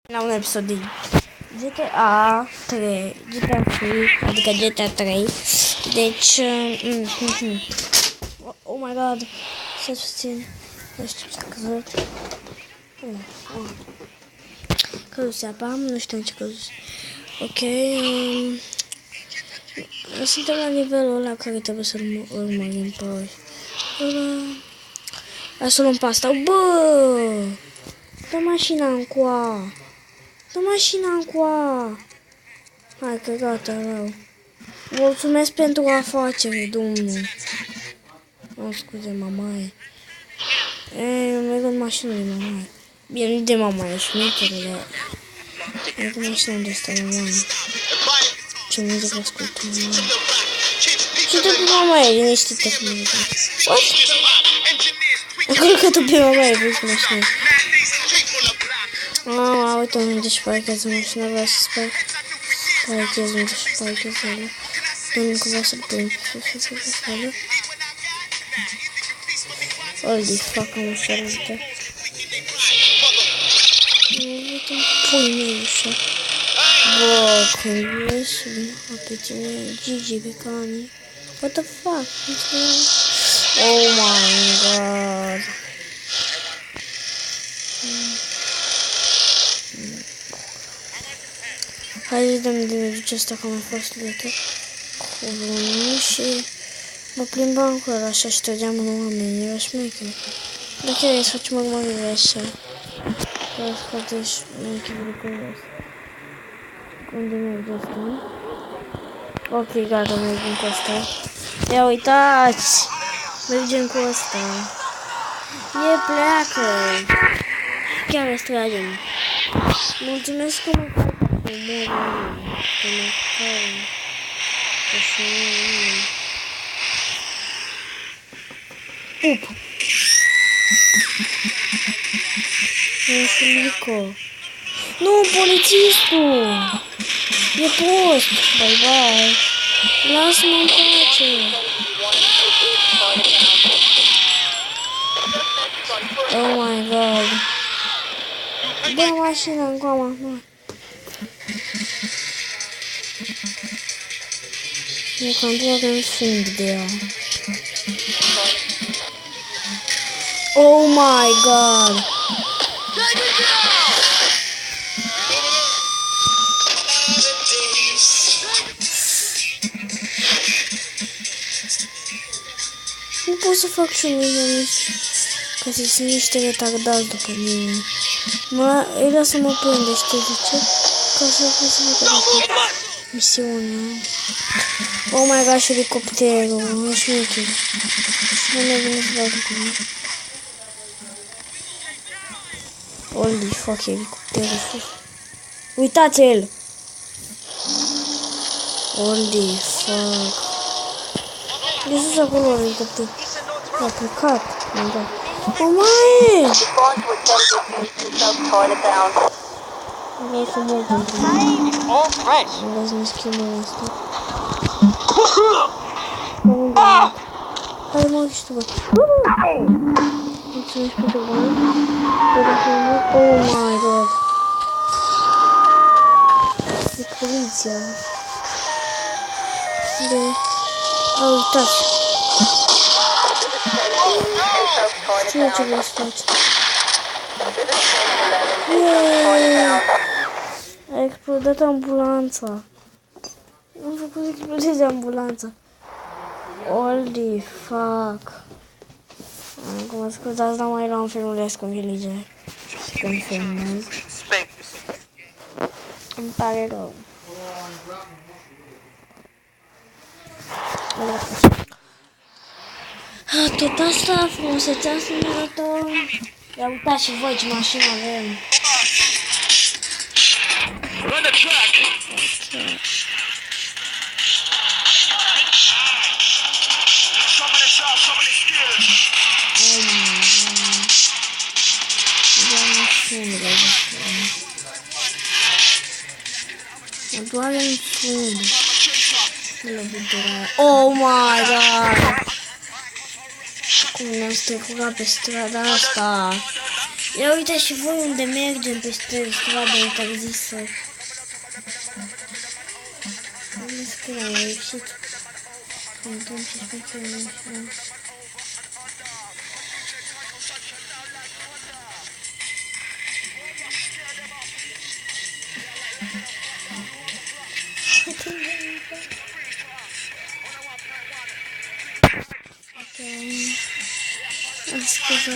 La un episod din GTA 3, GTA 3, adică GTA 3. Deci, oh my god, să susțin, nu știu ce a căzut. Căzuse apa, nu știu ce căzuse. Ok, suntem la nivelul ăla care trebuie să urmărim pe ăla. Hai să luăm pe asta, bă! Dă mașina încoa! Dă mașina încoa! Hai că gata, rău. Mulțumesc pentru afacere, domnul. Nu, scuze, mamaie. Eu merg în mașină de mamaie. Bine, nu de mamaie, șmecheră, dar... Merg în mașină de asta, mamaie. Ce muzică ascultă, mamaie. Și tot pe mamaie, liniștită cu muzică. What? Acolo că tot pe mamaie, vezi cu mașină. Uite unde și parchează mașina, vreau să parchez unde și parchează ăla. Nu cumva să-l pun pe sus. Holy fuck, am ușa răzbă. Uite, pui mei ușa. Bă, când ieși, apetine, Gigi, Becani. What the fuck? Oh my god. Hai să dăm din educe asta că am fost luată cu bunul și mă plimbam cu ăla așa și trăgeam în oameni, era șmecher. Dar chiar să facem urmărire așa. Ca să scoate și un echilibru cu ăsta. Unde merge asta? Ok, gata, mergem cu asta. Ia uitați! Mergem cu asta. E pleacă! Chiar îți tragem. Mulțumesc că mă faci umorul ăla. Că mă faci. Așa Up! Nu știu Nico. Nu, polițistul! E prost! Bye bye! Lasă-mă în pace! Oh my god! Dă mașina în coama! Eu cam doar că nu sunt de ea. Oh my god! Nu pot să fac și mine ca să sunt niște retardați după mine. Îi lasă mă prinde, știi de ce? Ca să pot să fac toată misiunea. Oh my god, și elicopterul, e șmecher. Și nu ne vine să dau după mine. Holy fuck, elicopterul sus. Uitați-l! Holy fuck. E sus acolo elicopterul. A plecat. O mai! Vreau să mor pentru mine. Vreau să ne schimbăm asta. Hai mă și tu, bă. Mulțumesc pentru bani. Oh my god. E poliția. De... A, uitați. Cine ce vreau să faci? Yeee! A explodat ambulanța. Am făcut să explodeze ambulanța. Holy fuck. Acum scuzați, dar mai luam filmuleț cu Vilige. Când filmez. Îmi pare rău. Tot asta, frumusețea sănătă. Ia uitați și voi ce mașină avem. Mă doare în fund. Oh my god! Cum ne-am strecurat pe strada asta? Ia uite și voi unde mergem peste strada interzisă. Nu știu, am ieșit. Întâmplă și pentru mine. Scuze.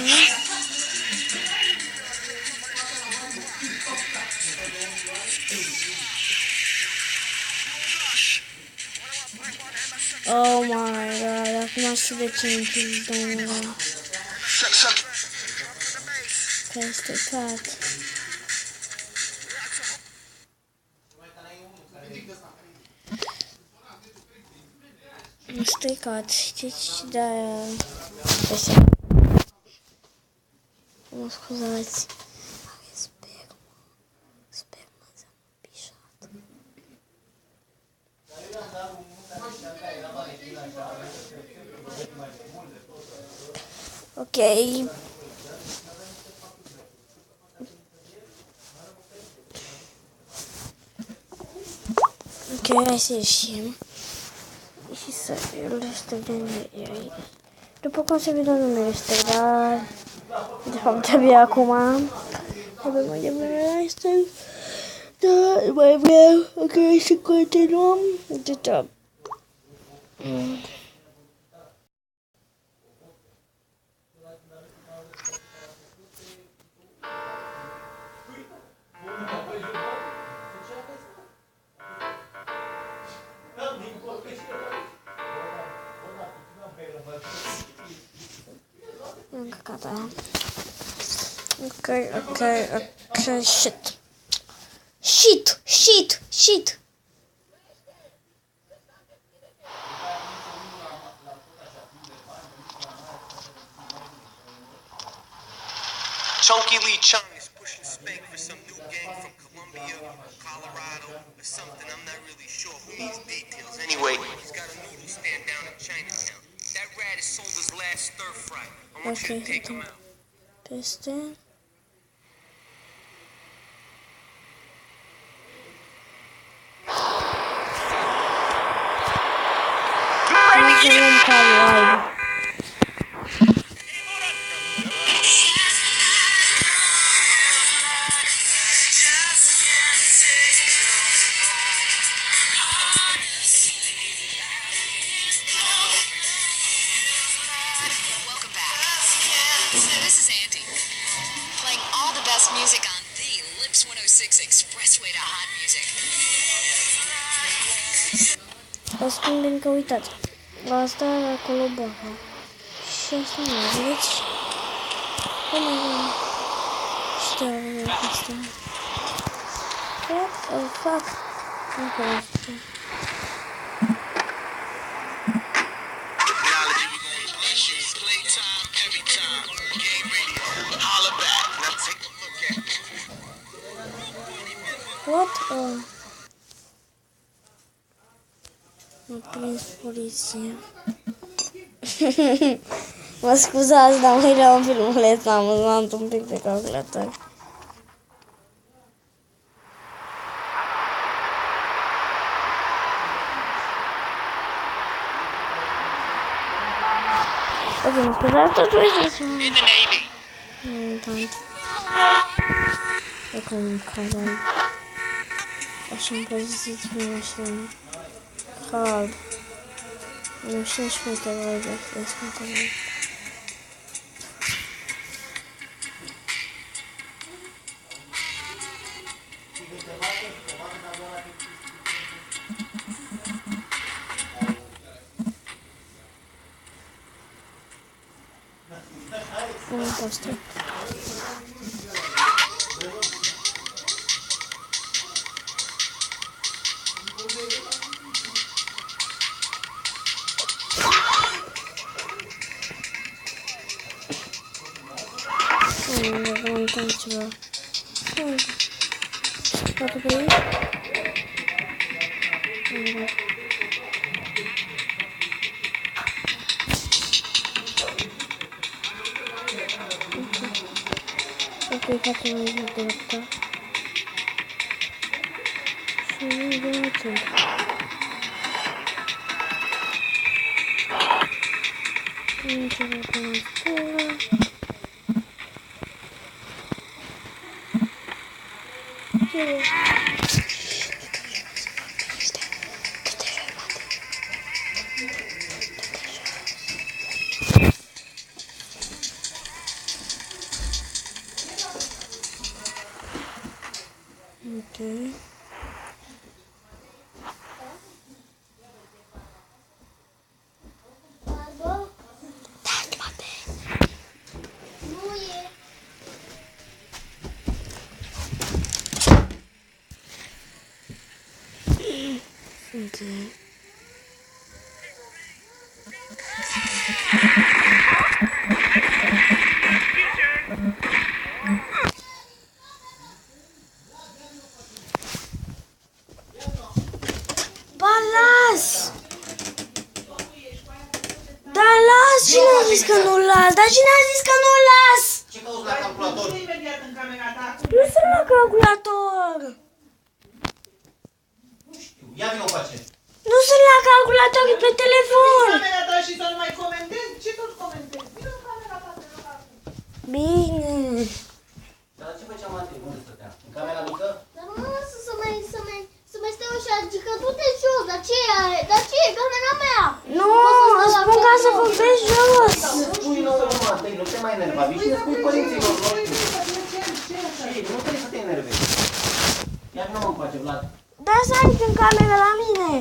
Oh my god, acum să de ce îmi domnule. Că este cat. Am stricat, știți, de-aia... Mă scuzați. Are spermă. Spermă înseamnă pișat. Ok. Ok, hai să ieșim. Și să îl ștergem de aici. După cum se vede, nu este, dar... De fapt, abia acum. Abia mai devreme este. Dar mai vreau, ok, să continuăm. De top. Gata. Ok, shit. Shit. Chunky Lee Chung is pushing Spank for some new gang from Colombia, Colorado, or something. I'm not really sure who needs details. Anyway, he's got a noodle stand down in Chinatown. That rat has sold his last stir fry. I want you to take him out. Peste. Music on the Lips 106 Expressway to Hot Music. O spun bine că uitați. Asta are acolo baha. Și asta nu vedeți? Oh my god. Știu asta. What the fuck? Încă nu știu. What? M-a prins poliția. Mă scuzați, dar mai era un filmuleț amuzant un pic pe calculator. Ok, mă scuzați, totuși să... In the Navy. Acum îmi cadă. Așa-mi pozițiți pe mașină. Cald. Nu știu nici cum te voi de spun că nu. Nu poți trec. Nu am ceva. Poate pe aici? Să-i facem aici la dreapta. Și mergem la centru. Mergem până la stânga. Okay. Okay. Ba, las! Da, las! Cine a zis că nu las? Dar cine a zis că nu las? Ce cauți la calculator? Imediat în camera ta. Nu sunt la calculator! Nu știu. Ia vină o face. Nu sunt la calculator, e pe telefon! Camera ta și să nu mai comentezi? Ce tot comentezi? Vină în camera ta, te rog acum. Bine! Dar ce făceam Andrei? Unde stătea? În camera mică? Dar nu mă lasă să mai stau așa, că du-te jos, dar ce e camera mea? Nu, îți spun ca să vorbesc jos! Nu spui nouă, mă, Andrei, nu te mai enerva. Vii și ne spui părinților noștri. Și nu trebuie să te enervezi. Ia vină mă încoace, Vlad. Dar să ai în cameră la mine!